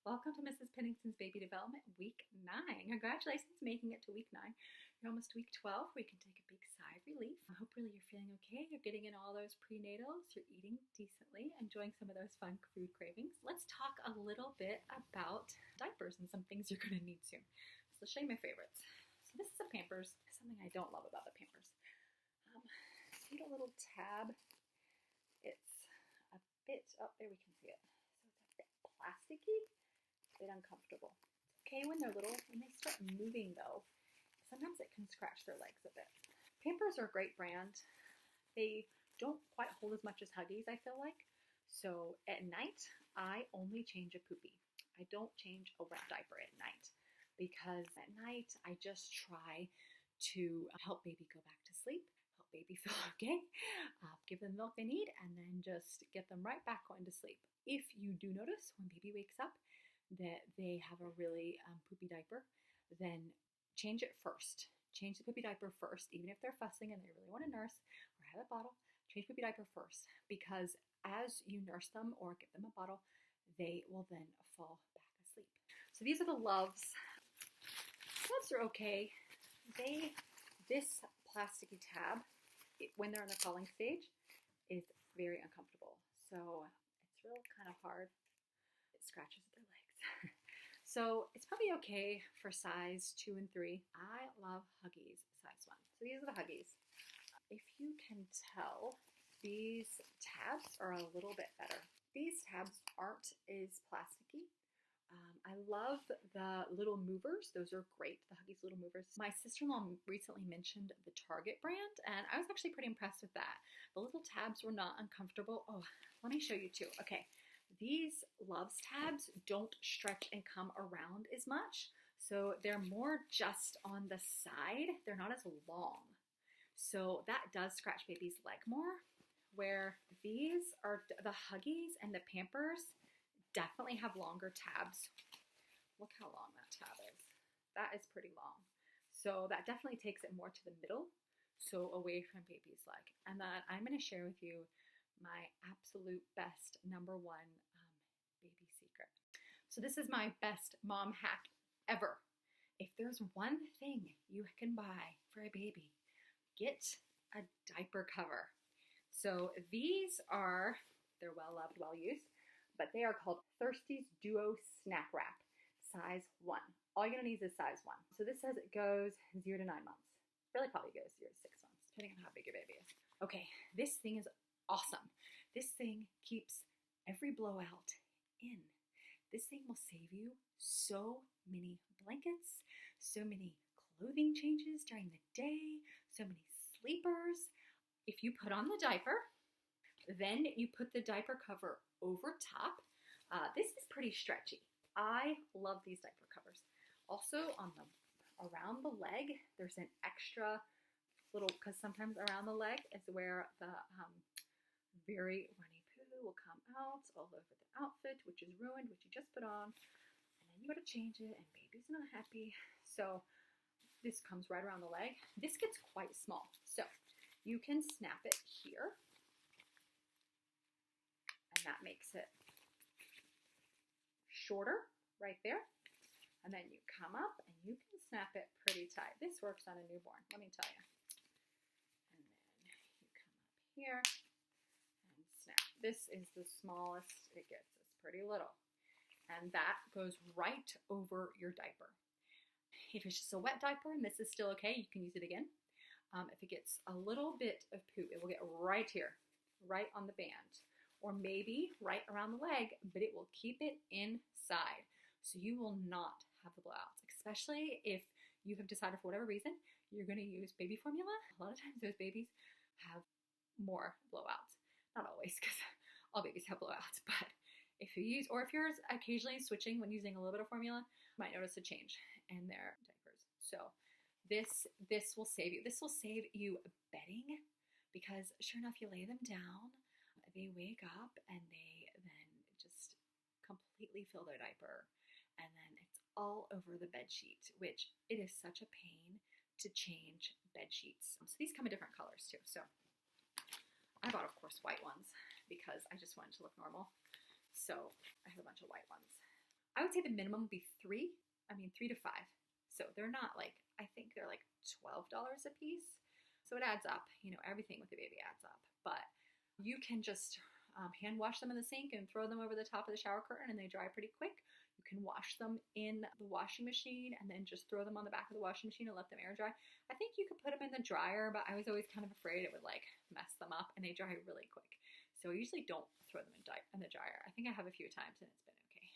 Welcome to Mrs. Pennington's Baby Development Week 9. Congratulations making it to Week 9. You're almost to Week 12 where you can take a big sigh of relief. Hopefully you're feeling okay. You're getting in all those prenatals. You're eating decently, enjoying some of those fun food cravings. Let's talk a little bit about diapers and some things you're going to need soon. So I'll show you my favorites. So this is a Pampers, something I don't love about the Pampers. See the little tab? It's a bit, oh, there we can see it. So it's a bit plasticky. Bit uncomfortable. It's okay when they're little. When they start moving though, sometimes it can scratch their legs a bit. Pampers are a great brand. They don't quite hold as much as Huggies, I feel like. So at night, I only change a poopy. I don't change a wet diaper at night because at night I just try to help baby go back to sleep, help baby feel okay, give them the milk they need, and then just get them right back going to sleep. If you do notice when baby wakes up that they have a really poopy diaper, then change it first. Change the poopy diaper first, even if they're fussing and they really want to nurse or have a bottle. Change poopy diaper first, because as you nurse them or give them a bottle, they will then fall back asleep. So these are the Luvs. Luvs are okay. This plasticky tab, when they're in the crawling stage, is very uncomfortable. So it's real kind of hard. It scratches at their legs. So it's probably okay for size 2 and 3. I love Huggies size 1. So these are the Huggies. If you can tell, these tabs are a little bit better. These tabs aren't as plasticky. I love the little movers. Those are great, the Huggies little movers. My sister-in-law recently mentioned the Target brand, and I was actually pretty impressed with that. The little tabs were not uncomfortable. Oh, let me show you too. Okay. These Luvs tabs don't stretch and come around as much, so they're more just on the side. They're not as long, so that does scratch baby's leg more, where these are the Huggies and the Pampers definitely have longer tabs. Look how long that tab is. That is pretty long, so that definitely takes it more to the middle, so away from baby's leg. And then I'm going to share with you my absolute best #1 baby secret. So this is my best mom hack ever. If there's one thing you can buy for a baby, get a diaper cover. So these are, they're well loved, well used, but they are called Thirsties Duo Wrap, size 1. All you're gonna need is size 1. So this says it goes 0 to 9 months. Really probably goes 0 to 6 months, depending on how big your baby is. Okay, this thing is awesome. This thing keeps every blowout in. This thing will save you so many blankets, so many clothing changes during the day, so many sleepers. If you put on the diaper, then you put the diaper cover over top. This is pretty stretchy. I love these diaper covers. Also around the leg, there's an extra little, because sometimes around the leg is where the very runny poo will come out all over the outfit, which is ruined, which you just put on, and then you gotta change it, and baby's not happy. So this comes right around the leg. This gets quite small, so you can snap it here, and that makes it shorter right there. And then you come up and you can snap it pretty tight. This works on a newborn, let me tell you. And then you come up here. This is the smallest it gets. It's pretty little. And that goes right over your diaper. If it's just a wet diaper and this is still okay, you can use it again. If it gets a little bit of poop, it will get right here, right on the band, or maybe right around the leg, but it will keep it inside. So you will not have the blowouts, especially if you have decided for whatever reason you're going to use baby formula. A lot of times those babies have more blowouts. Not always, because all babies have blowouts, but if you use, or if you're occasionally switching when using a little bit of formula, you might notice a change in their diapers. So this will save you. This will save you bedding, because sure enough, you lay them down, they wake up, and they then just completely fill their diaper, and then it's all over the bed sheet, which it is such a pain to change bed sheets. So these come in different colors too. So I bought, of course, white ones because I just wanted to look normal. So I have a bunch of white ones. I I would say the minimum would be 3. I mean, 3 to 5. So they're not like, I think they're like $12 a piece. So it adds up. You know, everything with the baby adds up. But you can just hand wash them in the sink and throw them over the top of the shower curtain, and they dry pretty quick. You can wash them in the washing machine and then just throw them on the back of the washing machine and let them air dry. I think you could put them in the dryer, but I was always kind of afraid it would like mess them up, and they dry really quick. So I usually don't throw them in the dryer. I think I have a few times and it's been okay.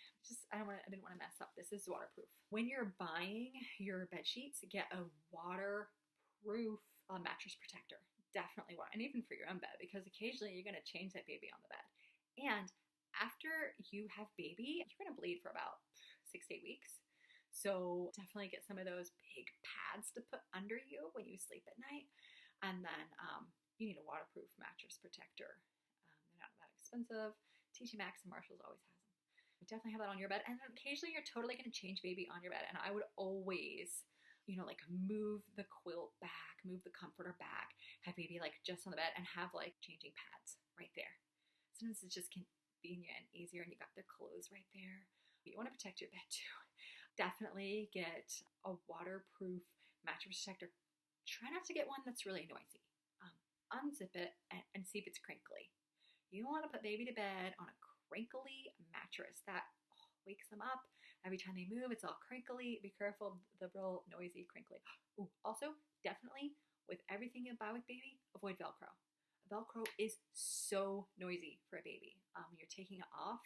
I didn't want to mess up. This is waterproof. When you're buying your bed sheets, get a waterproof mattress protector. Definitely water, and even for your own bed, because occasionally you're going to change that baby on the bed. And after you have baby, you're going to bleed for about 6 to 8 weeks. So definitely get some of those big pads to put under you when you sleep at night. And then you need a waterproof mattress protector. They're not that expensive. TJ Maxx and Marshalls always has them. But definitely have that on your bed. And then occasionally you're totally going to change baby on your bed. And I would always, you know, like move the quilt back, move the comforter back, have baby like just on the bed, and have like changing pads right there. Sometimes it's just convenient and easier, and you got their clothes right there. But you want to protect your bed too. Definitely get a waterproof mattress protector. Try not to get one that's really noisy. Unzip it and see if it's crinkly. You don't want to put baby to bed on a crinkly mattress. That wakes them up. Every time they move, it's all crinkly. Be careful of the real noisy crinkly. Ooh, also, definitely, with everything you buy with baby, avoid Velcro. Velcro is so noisy for a baby. You're taking it off.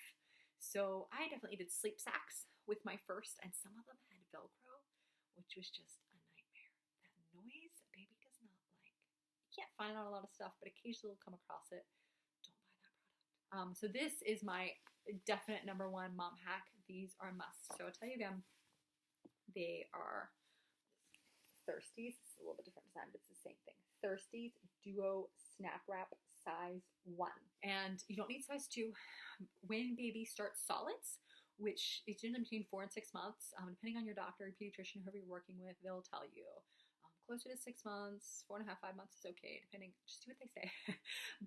So I definitely did sleep sacks with my first, and some of them had Velcro, which was just a nightmare. That noise, a baby does not like. You can't find it on a lot of stuff, but occasionally you'll come across it. Don't buy that product. So this is my definite number one mom hack. These are a must. So I'll tell you again, they are Thirsties. It's a little bit different design, but it's the same thing. Thirsties Duo Wrap size 1. And you don't need size 2. When baby starts solids, which is generally between 4 and 6 months, depending on your doctor, pediatrician, whoever you're working with, they'll tell you closer to 6 months, 4.5, 5 months is okay, depending, just do what they say.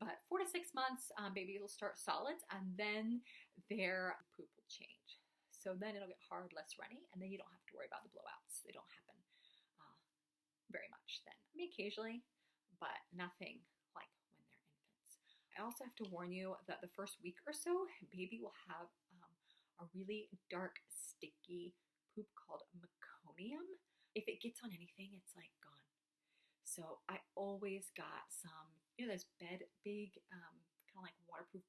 But 4 to 6 months, baby will start solids, and then their poop will change. So then it'll get hard, less runny, and then you don't have to worry about the blowouts. They don't happen very much then. I mean, occasionally, but nothing like when they're infants. I also have to warn you that the first week or so, baby will have a really dark, sticky poop called meconium. If it gets on anything, it's like gone. So I always got some, you know, those big, kind of like waterproof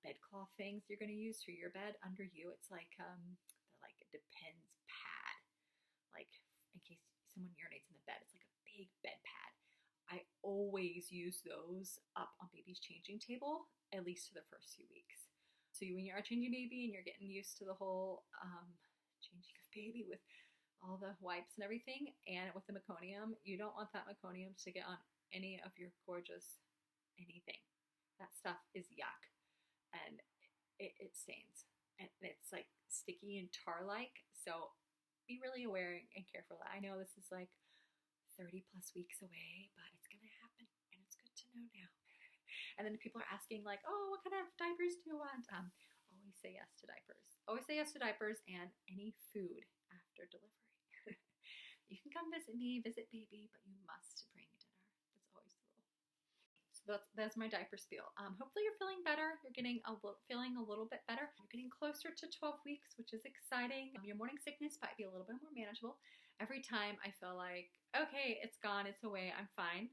bedcloth things you're going to use for your bed under you. It's like it depends pad, like in case someone urinates in the bed. It's like a big bed pad. I always use those up on baby's changing table, at least for the first few weeks. So when you are changing baby and you're getting used to the whole changing of baby with all the wipes and everything, and with the meconium, you don't want that meconium to get on any of your gorgeous anything. That stuff is yuck, and it stains, and it's like sticky and tar-like. So be really aware and careful. I know this is like 30 plus weeks away, but it's gonna happen, and it's good to know now. And then people are asking like, oh, what kind of diapers do you want? Always say yes to diapers. Always say yes to diapers and any food after delivery. You can come visit me, visit baby, but you must bring dinner. That's always the rule. So that's my diaper spiel. Hopefully you're feeling better. You're feeling a little bit better. You're getting closer to 12 weeks, which is exciting. Your morning sickness might be a little bit more manageable. Every time I feel like, okay, it's gone, it's away, I'm fine.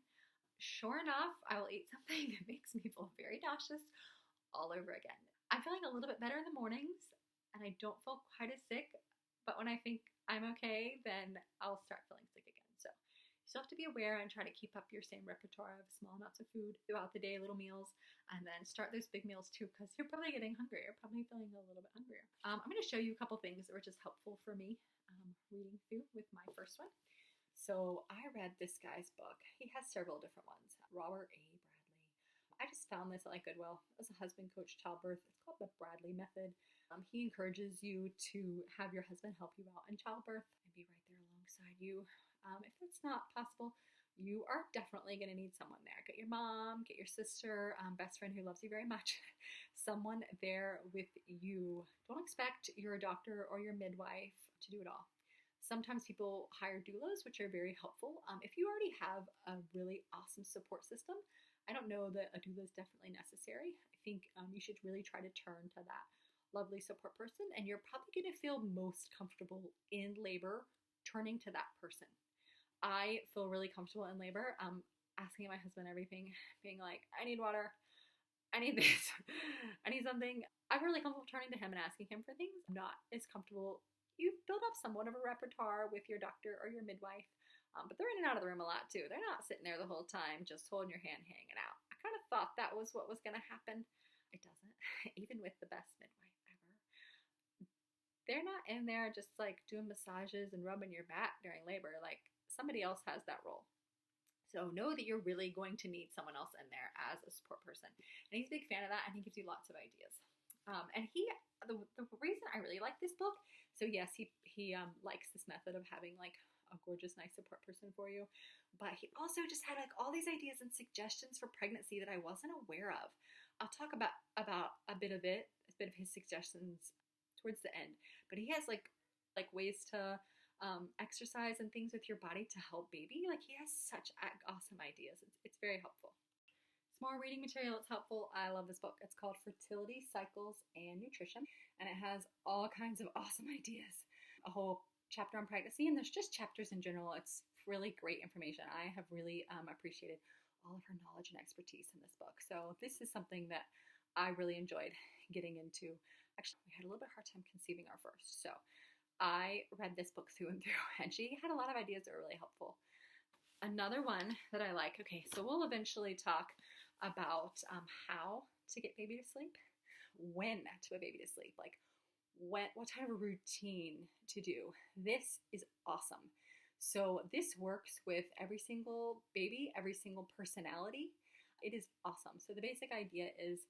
Sure enough, I will eat something that makes me feel very nauseous all over again. I'm feeling a little bit better in the mornings, and I don't feel quite as sick, but when I think I'm okay, then I'll start feeling sick again. So you still have to be aware and try to keep up your same repertoire of small amounts of food throughout the day, little meals, and then start those big meals too, because you're probably getting hungry. You're probably feeling a little bit hungrier. I'm going to show you a couple things that were just helpful for me reading through with my first one. So I read this guy's book. He has several different ones. Robert A. Bradley. I just found this at like Goodwill. As a husband coach childbirth, it's called the Bradley Method. He encourages you to have your husband help you out in childbirth and be right there alongside you. If that's not possible, you are definitely going to need someone there. Get your mom, get your sister, best friend who loves you very much, someone there with you. Don't expect your doctor or your midwife to do it all. Sometimes people hire doulas, which are very helpful. If you already have a really awesome support system, I don't know that a doula is definitely necessary. I think you should really try to turn to that lovely support person, and you're probably going to feel most comfortable in labor turning to that person. I feel really comfortable in labor, asking my husband everything, being like, I need water, I need this, I need something. I'm really comfortable turning to him and asking him for things. I'm not as comfortable. You build up somewhat of a repertoire with your doctor or your midwife, but they're in and out of the room a lot too. They're not sitting there the whole time just holding your hand hanging out. I kind of thought that was what was going to happen. It doesn't, even with the best midwife ever. They're not in there just like doing massages and rubbing your back during labor. Like, somebody else has that role. So know that you're really going to need someone else in there as a support person. And he's a big fan of that, and he gives you lots of ideas. And the reason I really like this book, so yes, he likes this method of having like a gorgeous, nice support person for you, but he also just had like all these ideas and suggestions for pregnancy that I wasn't aware of. I'll talk about a bit of his suggestions towards the end, but he has like ways to exercise and things with your body to help baby. Like, he has such awesome ideas. It's very helpful. It's more reading material. It's helpful. I love this book. It's called Fertility, Cycles, and Nutrition, and it has all kinds of awesome ideas. A whole chapter on pregnancy, and there's just chapters in general. It's really great information. I have really appreciated all of her knowledge and expertise in this book. So this is something that I really enjoyed getting into. Actually, we had a little bit hard time conceiving our first, so I read this book through and through, and she had a lot of ideas that were really helpful. Another one that I like, okay, so we'll eventually talk about how to get baby to sleep, when to put baby to sleep, like what kind of a routine to do. This is awesome. So this works with every single baby, every single personality. It is awesome. So the basic idea is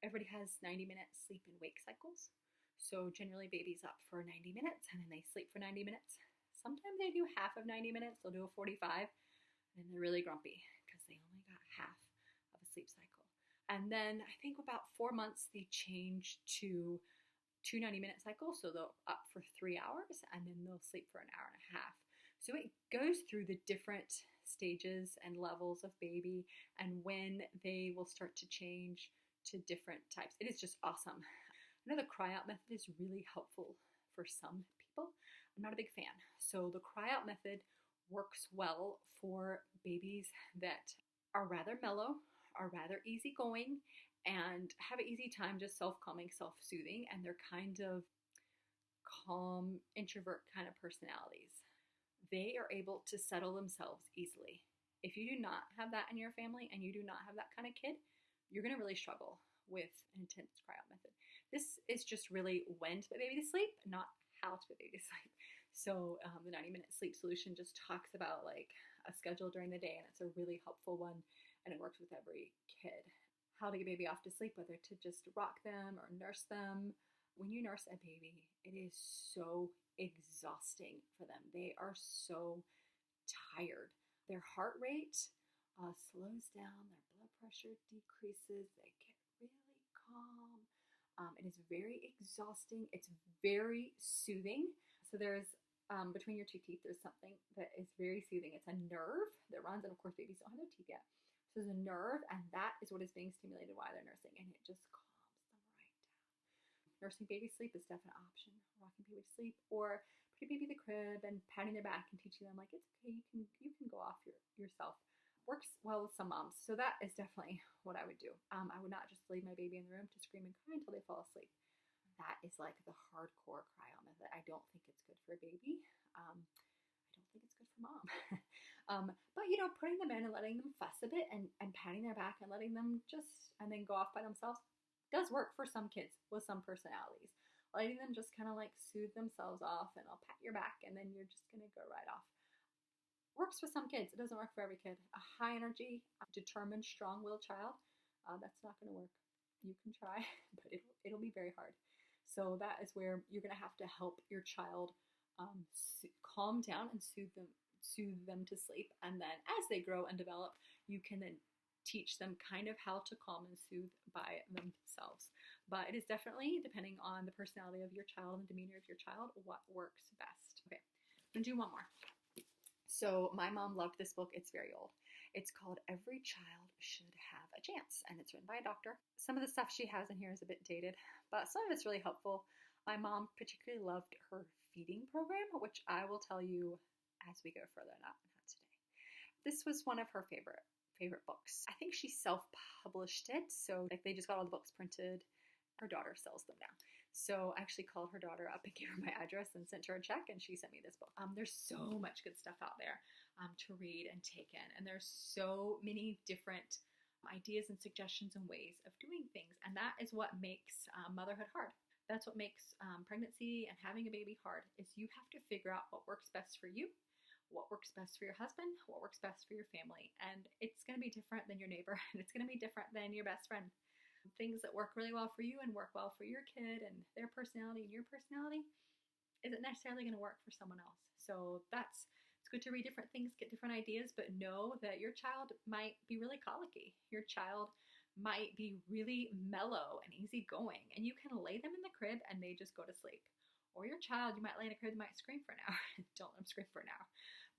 everybody has 90-minute sleep and wake cycles. So generally baby's up for 90 minutes and then they sleep for 90 minutes. Sometimes they do half of 90 minutes, they'll do a 45, and then they're really grumpy because they only got half of a sleep cycle. And then I think about 4 months they change to 2 90-minute cycles, so they'll up for 3 hours and then they'll sleep for an hour and a half. So it goes through the different stages and levels of baby and when they will start to change to different types. It is just awesome. I know the cry out method is really helpful for some people. I'm not a big fan. So the cry out method works well for babies that are rather mellow, are rather easygoing, and have an easy time just self-calming, self-soothing, and they're kind of calm, introvert kind of personalities. They are able to settle themselves easily. If you do not have that in your family and you do not have that kind of kid, you're going to really struggle with an intense cry out method. This is just really when to put baby to sleep, not how to put baby to sleep. So the 90-minute sleep solution just talks about like a schedule during the day, and it's a really helpful one, and it works with every kid. How to get baby off to sleep, whether to just rock them or nurse them. When you nurse a baby, it is so exhausting for them. They are so tired. Their heart rate slows down, their blood pressure decreases, they get really calm. It is very exhausting. It's very soothing. So there's, between your two teeth, there's something that is very soothing. It's a nerve that runs, and of course babies don't have their teeth yet. So there's a nerve, and that is what is being stimulated while they're nursing, and it just calms them right down. Nursing baby sleep is definitely an option. Rocking baby to sleep, or putting baby in the crib and patting their back and teaching them like it's okay, you can go off yourself. Works well with some moms. So that is definitely what I would do. I would not just leave my baby in the room to scream and cry until they fall asleep. That is like the hardcore cry out method. I don't think it's good for a baby. I don't think it's good for mom. But putting them in and letting them fuss a bit and patting their back and letting them and then go off by themselves does work for some kids with some personalities. Letting them just kind of like soothe themselves off, and I'll pat your back and then you're just going to go right off. Works for some kids. It doesn't work for every kid. A high energy, determined, strong-willed child, that's not going to work. You can try, but it'll be very hard. So that is where you're going to have to help your child calm down and soothe soothe them to sleep. And then as they grow and develop, you can then teach them kind of how to calm and soothe by themselves. But it is definitely, depending on the personality of your child and the demeanor of your child, what works best. Okay, I'm gonna do one more. So my mom loved this book. It's very old. It's called Every Child Should Have a Chance, and it's written by a doctor. Some of the stuff she has in here is a bit dated, but some of it's really helpful. My mom particularly loved her feeding program, which I will tell you as we go further, not today. This was one of her favorite books. I think she self-published it, so like they just got all the books printed. Her daughter sells them now. So I actually called her daughter up and gave her my address and sent her a check, and she sent me this book. There's so much good stuff out there to read and take in, and there's so many different ideas and suggestions and ways of doing things, and that is what makes motherhood hard. That's what makes pregnancy and having a baby hard, is you have to figure out what works best for you, what works best for your husband, what works best for your family, and it's going to be different than your neighbor, and it's going to be different than your best friend. Things that work really well for you and work well for your kid and their personality and your personality isn't necessarily going to work for someone else. So it's good to read different things, get different ideas, but know that your child might be really colicky. Your child might be really mellow and easygoing, and you can lay them in the crib and they just go to sleep. Or your child, you might lay in a crib, might scream for an hour. Don't let them scream for an hour.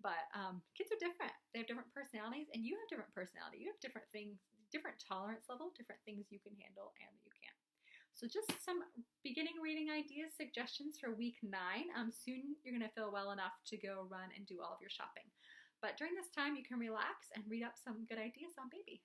But kids are different. They have different personalities, and you have different personality. You have different things, different tolerance level, different things you can handle and that you can't. So just some beginning reading ideas, suggestions for week 9. Soon you're going to feel well enough to go run and do all of your shopping. But during this time, you can relax and read up some good ideas on baby.